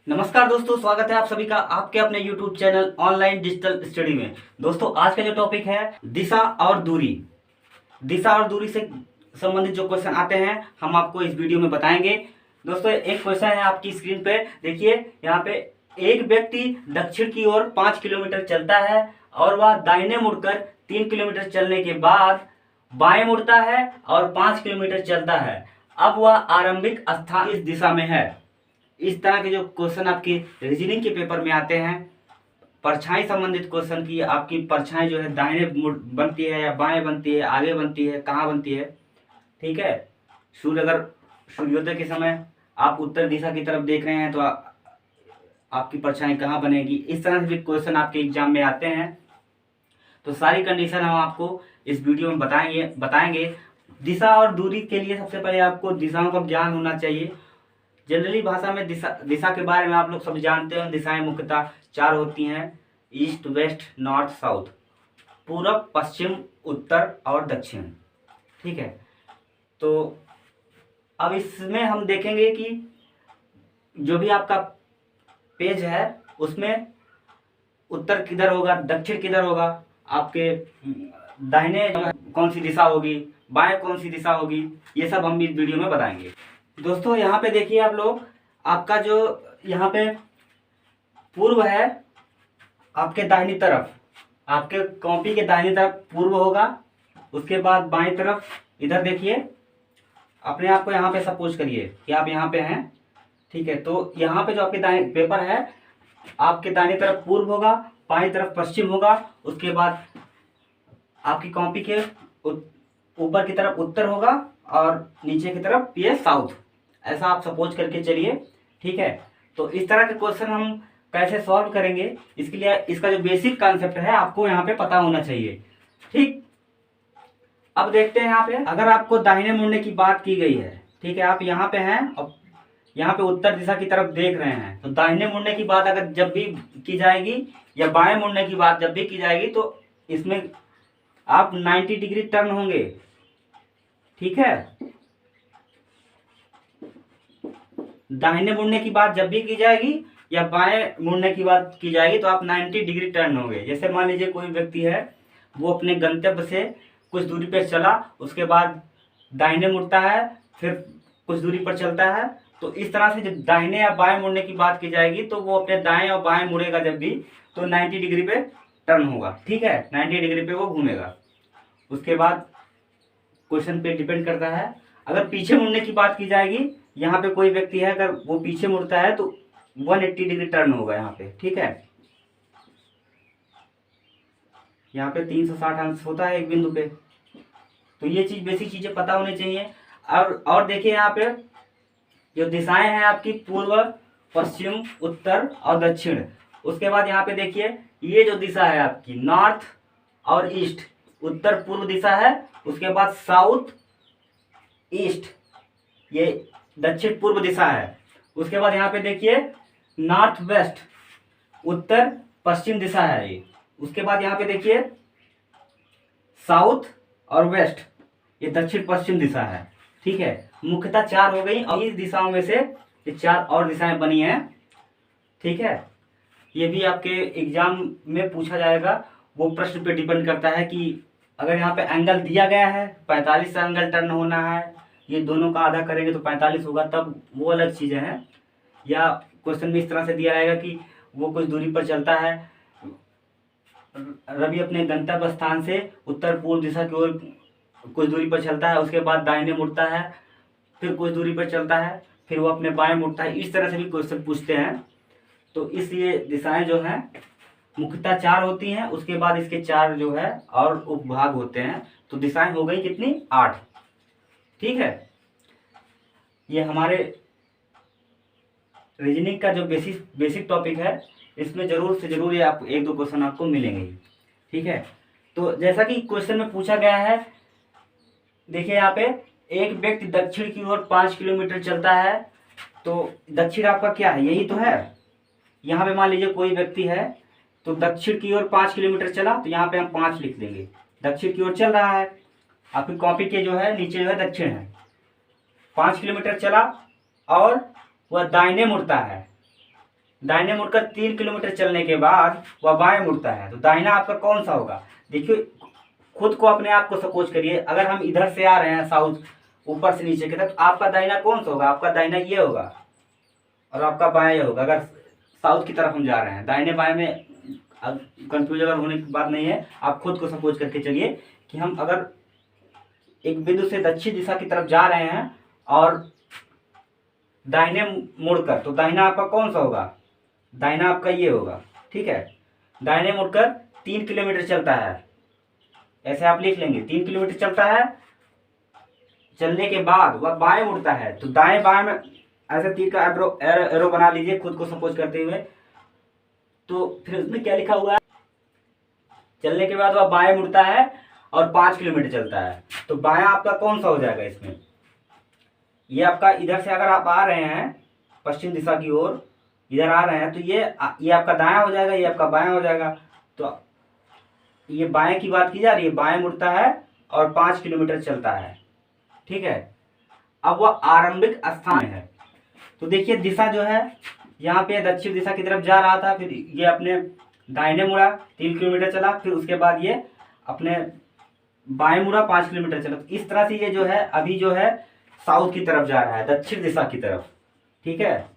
नमस्कार दोस्तों, स्वागत है आप सभी का आपके अपने YouTube channel online digital study में। दोस्तों, आज का जो टॉपिक है दिशा और दूरी। दिशा और दूरी से संबंधित जो क्वेश्चन आते हैं हम आपको इस वीडियो में बताएंगे। दोस्तों, एक क्वेश्चन है आपकी स्क्रीन पे, देखिए यहाँ पे। एक व्यक्ति दक्षिण की ओर 5 किलोमीटर चलता है और वह दाहिने मुड़कर 3 किलोमीटर चलने के बाद बाएं मुड़ता है और 5 किलोमीटर चलता है। अब वह आरंभिक स्थान इस दिशा में है। इस तरह के जो क्वेश्चन आपकी रीजनिंग के पेपर में आते हैं, परछाई संबंधित क्वेश्चन की आपकी परछाई जो है दाहिने बनती है या बाएं बनती है, आगे बनती है, कहाँ बनती है, ठीक है। अगर सूर्योदय के समय आप उत्तर दिशा की तरफ देख रहे हैं तो आपकी परछाई कहाँ बनेगी। इस तरह से भी क्वेश्चन आपके एग्जाम में आते हैं। तो सारी कंडीशन हम आपको इस वीडियो में बताएंगे। दिशा और दूरी के लिए सबसे पहले आपको दिशाओं का ज्ञान होना चाहिए। जनरली भाषा में दिशा के बारे में आप लोग सब जानते हैं। दिशाएं मुख्यतः 4 होती हैं: ईस्ट, वेस्ट, नॉर्थ, साउथ, पूरब, पश्चिम, उत्तर और दक्षिण, ठीक है। तो अब इसमें हम देखेंगे कि जो भी आपका पेज है उसमें उत्तर किधर होगा, दक्षिण किधर होगा, आपके दाहिने कौन सी दिशा होगी, बाएं कौन सी दिशा होगी, ये सब हम इस वीडियो में बताएंगे। दोस्तों, यहाँ पे देखिए आप लोग, आपका जो यहाँ पे पूर्व है आपके दाहिनी तरफ, आपके कॉपी के दाहिनी तरफ पूर्व होगा। उसके बाद बाएं तरफ इधर देखिए, अपने आप को यहाँ पे सपोज करिए कि आप यहाँ पे हैं, ठीक है। तो यहाँ पे जो आपके दाएं पेपर है, आपके दाहिनी तरफ पूर्व होगा, बाएं तरफ पश्चिम होगा। उसके बाद आपकी कॉपी के ऊपर की तरफ उत्तर होगा और नीचे की तरफ ये साउथ। ऐसा आप सपोज करके चलिए, ठीक है। तो इस तरह के क्वेश्चन हम कैसे सॉल्व करेंगे, इसके लिए इसका जो बेसिक कॉन्सेप्ट है आपको यहाँ पे पता होना चाहिए, ठीक। अब देखते हैं यहाँ पे, अगर आपको दाहिने मुड़ने की बात की गई है, ठीक है, आप यहाँ पे हैं और यहाँ पे उत्तर दिशा की तरफ देख रहे हैं, तो दाहिने मुड़ने की बात अगर जब भी की जाएगी या बाएं मुड़ने की बात जब भी की जाएगी तो इसमें आप 90 डिग्री टर्न होंगे, ठीक है। दाहिने मुड़ने की बात जब भी की जाएगी या बाएं मुड़ने की बात की जाएगी तो आप 90 डिग्री टर्न होंगे। जैसे मान लीजिए कोई व्यक्ति है, वो अपने गंतव्य से कुछ दूरी पर चला, उसके बाद दाहिने मुड़ता है, फिर कुछ दूरी पर चलता है। तो इस तरह से जब दाहिने या बाएं मुड़ने की बात की जाएगी तो वो अपने दाएं और बाएं मुड़ेगा जब भी, तो 90 डिग्री पे टर्न होगा, ठीक है, 90 डिग्री पे वो घूमेगा। उसके बाद क्वेश्चन पे डिपेंड करता है। अगर पीछे मुड़ने की बात की जाएगी, यहाँ पे कोई व्यक्ति है, अगर वो पीछे मुड़ता है तो 180 डिग्री टर्न होगा यहाँ पे, ठीक है। यहाँ पे 360 अंश होता है एक बिंदु पे। तो ये चीज, बेसिक चीजें पता होनी चाहिए। और देखिए यहाँ पे जो दिशाएं हैं आपकी पूर्व, पश्चिम, उत्तर और दक्षिण। उसके बाद यहाँ पे देखिए, ये जो दिशा है आपकी नॉर्थ और ईस्ट, उत्तर पूर्व दिशा है। उसके बाद साउथ ईस्ट, ये दक्षिण पूर्व दिशा है। उसके बाद यहाँ पे देखिए नॉर्थ वेस्ट, उत्तर पश्चिम दिशा है ये। उसके बाद यहाँ पे देखिए साउथ और वेस्ट, ये दक्षिण पश्चिम दिशा है, ठीक है। मुख्यतः 4 हो गई और इस दिशाओं में से ये 4 और दिशाएं बनी हैं, ठीक है। ये भी आपके एग्जाम में पूछा जाएगा। वो प्रश्न पे डिपेंड करता है कि अगर यहाँ पे एंगल दिया गया है 45 से एंगल टर्न होना है, ये दोनों का आधा करेंगे तो 45 होगा, तब वो अलग चीज़ें हैं। या क्वेश्चन में इस तरह से दिया रहेगा कि वो कुछ दूरी पर चलता है, रवि अपने गंतव्य स्थान से उत्तर पूर्व दिशा की ओर कुछ दूरी पर चलता है, उसके बाद दाहिने मुड़ता है, फिर कुछ दूरी पर चलता है, फिर वो अपने बाएं मुड़ता है। इस तरह से भी क्वेश्चन पूछते हैं। तो इसलिए दिशाएं जो हैं मुख्यतः 4 होती हैं। उसके बाद इसके 4 जो है और उपभाग होते हैं। तो दिशाएं हो गई कितनी, 8, ठीक है। ये हमारे रीजनिंग का जो बेसिक टॉपिक है, इसमें जरूर से जरूर ये आपको 1-2 क्वेश्चन आपको मिलेंगे, ठीक है। तो जैसा कि क्वेश्चन में पूछा गया है, देखिए यहाँ पे एक व्यक्ति दक्षिण की ओर 5 किलोमीटर चलता है। तो दक्षिण आपका क्या है, यही तो है। यहाँ पे मान लीजिए कोई व्यक्ति है तो दक्षिण की ओर 5 किलोमीटर चला, तो यहाँ पे हम 5 लिख देंगे। दक्षिण की ओर चल रहा है, आपकी कॉपी के जो है नीचे जो है दक्षिण है। 5 किलोमीटर चला और वह दाहिने मुड़ता है, दाहिने मुड़कर 3 किलोमीटर चलने के बाद वह बाएं मुड़ता है, तो दाहिना आपका कौन सा होगा? देखिए, खुद को अपने आप को सपोज करिए, अगर हम इधर से आ रहे हैं साउथ, ऊपर से नीचे की तरफ, तो आपका दाहिना कौन सा होगा? आपका दाहिना ये होगा और आपका बायां ये होगा। अगर साउथ की तरफ हम जा रहे हैं, दाहिने बाएं में कंफ्यूज अगर होने की बात नहीं है, आप खुद को सपोज करके चलिए कि हम अगर एक बिंदु से दक्षिण दिशा की तरफ जा रहे हैं और दाहिने मुड़कर, तो दाहिना आपका कौन सा होगा? दाहिना आपका ये होगा, ठीक है। दाहिने मुड़कर 3 किलोमीटर चलता है, ऐसे आप लिख लेंगे, 3 किलोमीटर चलता है। चलने के बाद वह बाएं मुड़ता है, तो दाएं बाएं में ऐसे तीर का एरो बना लीजिए खुद को सपोज करते हुए। तो फिर उसमें क्या लिखा हुआ है? चलने के बाद वह बाएं मुड़ता है और 5 किलोमीटर चलता है, तो बायां आपका कौन सा हो जाएगा इसमें? ये आपका इधर से अगर आप आ रहे हैं पश्चिम दिशा की ओर, इधर आ रहे हैं, तो ये आपका दायां हो जाएगा, ये आपका बायां हो जाएगा। तो ये बाएं की बात की जा रही है, बाएं मुड़ता है और 5 किलोमीटर चलता है, ठीक है। अब वह आरंभिक स्थान है, तो देखिए दिशा जो है यहाँ पे दक्षिण दिशा की तरफ जा रहा था, फिर ये अपने दाहिने मुड़ा, 3 किलोमीटर चला, फिर उसके बाद ये अपने बाएं मुड़ा, 5 किलोमीटर चला। तो इस तरह से ये जो है अभी जो है साउथ की तरफ जा रहा है, दक्षिण दिशा की तरफ, ठीक है,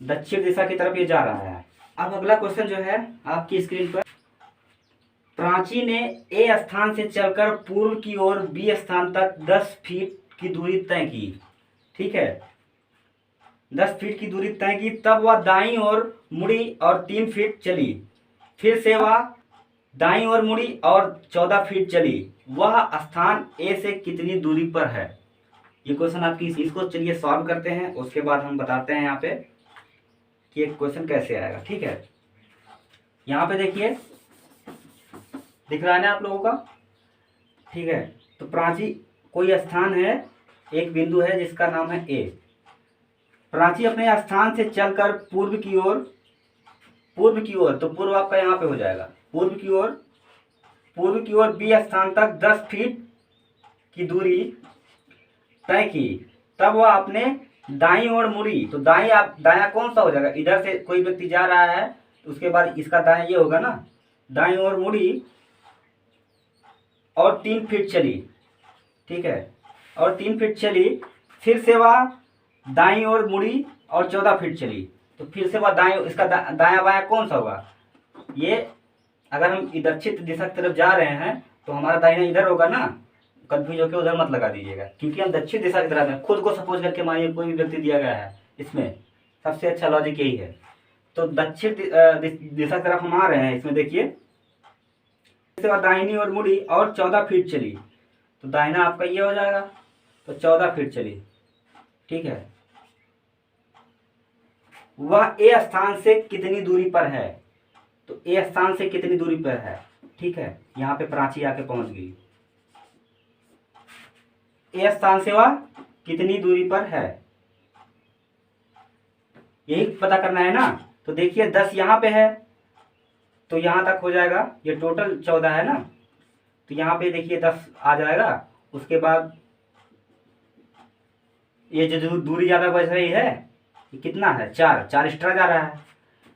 दक्षिण दिशा की तरफ ये जा रहा है। अब अगला क्वेश्चन जो है आपकी स्क्रीन पर, प्राची ने ए स्थान से चलकर पूर्व की ओर बी स्थान तक 10 फीट की दूरी तय की, ठीक है, 10 फीट की दूरी तय की। तब वह दाईं ओर मुड़ी और 3 फीट चली, फिर से वह दाईं ओर मुड़ी और 14 फीट चली। वह स्थान ए से कितनी दूरी पर है? ये क्वेश्चन आपकी, इसको चलिए सॉल्व करते हैं, उसके बाद हम बताते हैं यहाँ पे कि एक क्वेश्चन कैसे आएगा, ठीक है। यहाँ पे देखिए दिख रहा है ना आप लोगों का, ठीक है। तो प्राची कोई स्थान है, एक बिंदु है जिसका नाम है ए। प्राची अपने स्थान से चलकर पूर्व की ओर, तो पूर्व आपका यहाँ पे हो जाएगा, पूर्व की ओर बी स्थान तक 10 फीट की दूरी तय की। तब वह अपने दाईं ओर मुड़ी, तो दायां कौन सा हो जाएगा? इधर से कोई व्यक्ति जा रहा है, तो उसके बाद इसका दायां ये होगा ना, दाईं ओर मुड़ी और 3 फीट चली, ठीक है, और 3 फीट चली। फिर से वह दाईं ओर मुड़ी और 14 फीट चली, तो फिर से वह दाएं, इसका दायां बायां कौन सा होगा? ये अगर हम दक्षिण दिशा की तरफ जा रहे हैं तो हमारा दाहिना इधर होगा ना, कंफ्यूज होकर उधर मत लगा दीजिएगा, क्योंकि हम दक्षिण दिशा की तरफ हैं। खुद को सपोज करके मानिए कोई भी व्यक्ति दिया गया है, इसमें सबसे अच्छा लॉजिक यही है। तो दक्षिण दिशा की तरफ हम आ रहे हैं, इसमें देखिए दाहिनी ओर मुड़ी और 14 फीट चली, तो दाहिना आपका ये हो जाएगा, तो 14 फीट चली, ठीक है। वह ए स्थान से कितनी दूरी पर है? तो ए स्थान से कितनी दूरी पर है, ठीक है। यहाँ पे प्राची आके पहुंच गई, ए स्थान से वह कितनी दूरी पर है, यही पता करना है ना। तो देखिए 10 यहाँ पे है, तो यहाँ तक हो जाएगा, ये टोटल 14 है ना, तो यहाँ पे देखिए 10 आ जाएगा। उसके बाद ये जो दूरी ज़्यादा बच रही है, ये कितना है? 4 एक्स्ट्रा जा रहा है,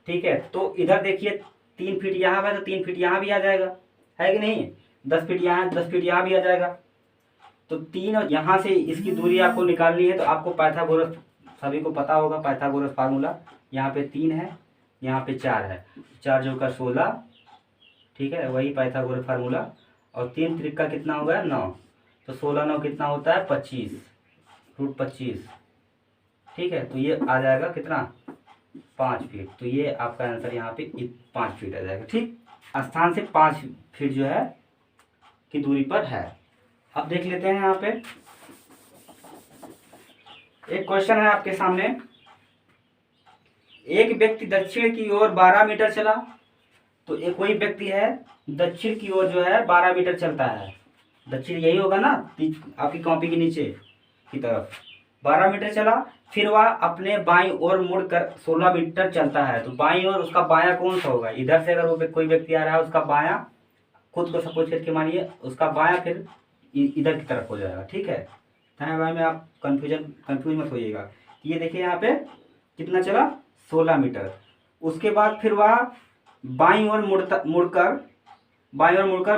ठीक है। तो इधर देखिए 3 फीट यहाँ पे, तो 3 फीट यहाँ भी आ जाएगा, है कि नहीं? 10 फीट यहाँ, 10 फीट यहाँ भी आ जाएगा। तो 3 और यहाँ से इसकी दूरी आपको निकालनी है, तो आपको पाइथागोरस, सभी को पता होगा पाइथागोरस फार्मूला। यहाँ पे 3 है, यहाँ पे 4 है, 4 जोकर 16, ठीक है, वही पाइथागोरस फार्मूला। और 3 त्रिक कितना हो गया? 9, तो 16 9 कितना होता है? 25, √25, ठीक है। तो ये आ जाएगा कितना? 5 फीट। तो ये आपका आंसर यहाँ पे 5 फीट आ जाएगा, ठीक। स्थान से 5 फीट जो है की दूरी पर है। अब देख लेते हैं, यहाँ पे एक क्वेश्चन है आपके सामने। एक व्यक्ति दक्षिण की ओर 12 मीटर चला, तो एक कोई व्यक्ति है दक्षिण की ओर जो है 12 मीटर चलता है, दक्षिण यही होगा ना आपकी कॉपी के नीचे की तरफ, 12 मीटर चला। फिर वह अपने बाईं ओर मुड़कर 16 मीटर चलता है, तो बाईं ओर उसका बायां कौन सा होगा? इधर से अगर वो कोई व्यक्ति आ रहा है, उसका बायां, खुद को सपोज करके मानिए, उसका बायां फिर इधर की तरफ हो जाएगा, ठीक है। दाएं बाएं में आप कंफ्यूज मत होइएगा। ये देखिए यहाँ पे कितना चला? 16 मीटर। उसके बाद फिर वह बाईं ओर मुड़कर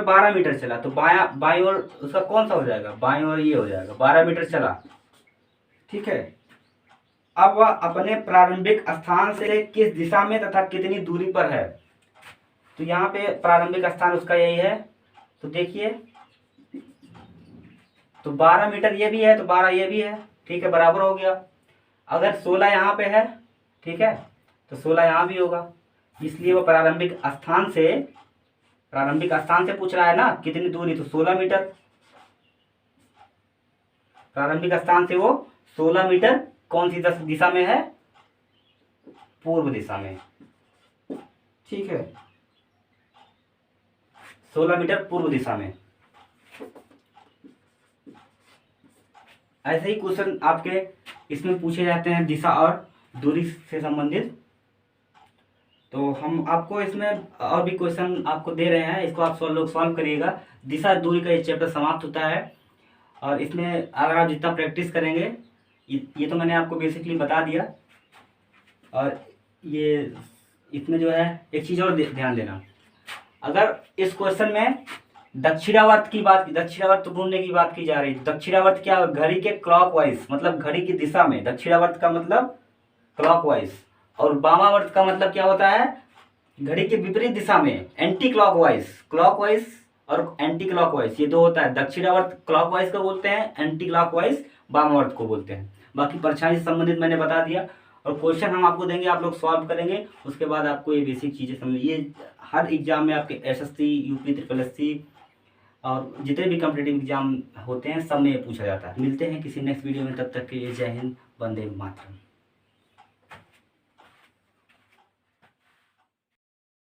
12 मीटर चला, तो बाईं ओर उसका कौन सा हो जाएगा, बाईं ओर ये हो जाएगा, 12 मीटर चला। ठीक है, अब वह अपने प्रारंभिक स्थान से किस दिशा में तथा कितनी दूरी पर है। तो यहाँ पे प्रारंभिक स्थान उसका यही है, तो देखिए, तो 12 मीटर ये भी है तो 12 ये भी है, ठीक है, बराबर हो गया। अगर 16 यहाँ पे है, ठीक है, तो 16 यहाँ भी होगा, इसलिए वो प्रारंभिक स्थान से पूछ रहा है ना कितनी दूरी, तो 16 मीटर। प्रारंभिक स्थान से वो 16 मीटर कौन सी दिशा में है, पूर्व दिशा में। ठीक है, 16 मीटर पूर्व दिशा में। ऐसे ही क्वेश्चन आपके इसमें पूछे जाते हैं दिशा और दूरी से संबंधित। तो हम आपको इसमें और भी क्वेश्चन आपको दे रहे हैं, इसको आप लोग सॉल्व करिएगा। दिशा दूरी का ये चैप्टर समाप्त होता है, और इसमें अगर आप जितना प्रैक्टिस करेंगे, ये तो मैंने आपको बेसिकली बता दिया। और ये इसमें जो है एक चीज़ और ध्यान देना, अगर इस क्वेश्चन में दक्षिणावर्त घूमने की बात की जा रही है। दक्षिणावर्त क्या, घड़ी के क्लॉकवाइज, मतलब घड़ी की दिशा में। दक्षिणावर्त का मतलब क्लॉकवाइज, और वामावर्त का मतलब क्या होता है, घड़ी के विपरीत दिशा में, एंटी क्लॉकवाइज। क्लॉकवाइज और एंटी क्लॉकवाइज ये दो होता है। दक्षिणावर्त क्लॉकवाइज को बोलते हैं, एंटी क्लॉकवाइज वामावर्त को बोलते हैं। बाकी परछाई से संबंधित मैंने बता दिया, और क्वेश्चन हम आपको देंगे, आप लोग सॉल्व करेंगे, उसके बाद आपको ये बेसिक चीज़ें समझ। ये हर एग्जाम में आपके SSC, UP, SSC और जितने भी कॉम्पिटिटिव एग्जाम होते हैं सब में ये पूछा जाता है। मिलते हैं किसी नेक्स्ट वीडियो में, तब तक के लिए जय हिंद, वंदे मातरम।